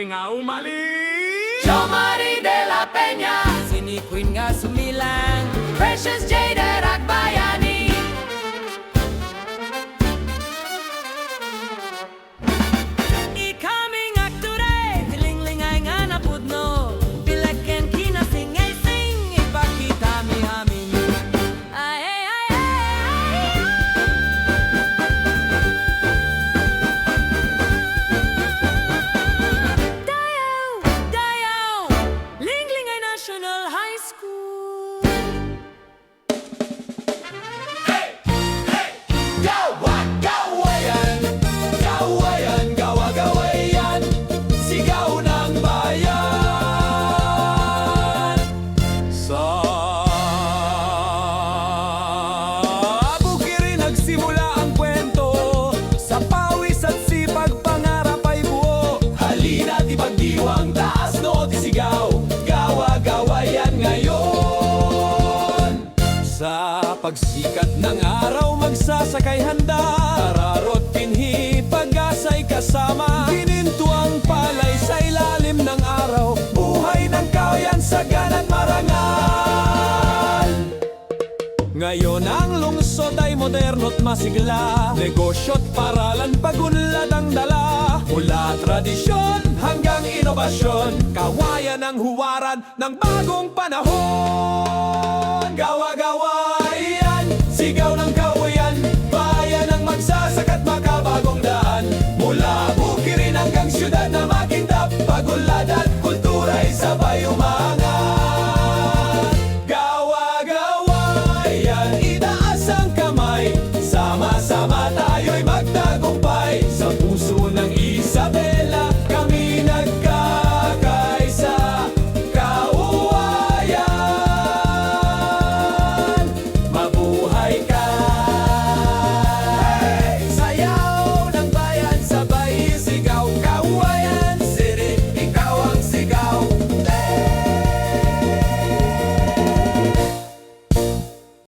nga umalis. Jomari de la Peña, Sini Queen nga sumilang, Precious Jade Bayani. Ikaming akture, tilinglingay nga napudno, Bilagken kinasing ay sing, ipakita mi amin. Ay, ay, ay, ay, Dayaw, dayaw, Linglingay National High School. Gawa-gawayan, gawayan, gawa-gawayan, sigaw ng bayan. Sa bukirin nagsimula ang kwento, sa pawis at sipag pangarap ay buo. Halina't ipagdiwang taas no't isigaw, gawa-gawayan ngayon. Sa pagsikat ng araw magsasakay handa, Ararot pinhi pag-asa'y kasama, Gininto ang palay sa ilalim ng araw, Buhay ng kawayan sa ganang marangal. Ngayon ang lungsod ay moderno't masigla, Negosyo't paralan pagunlad ang dala. Mula tradisyon hanggang inobasyon, Kawayan ang huwaran ng bagong panahon. Gawa-gawayan, sigaw ng kawayan, Bayan ang magsasakat makabagong daan. Mula bukirin hanggang syudad na makintab, Pagulad at kultura'y sabay umangat. Gawa-gawayan,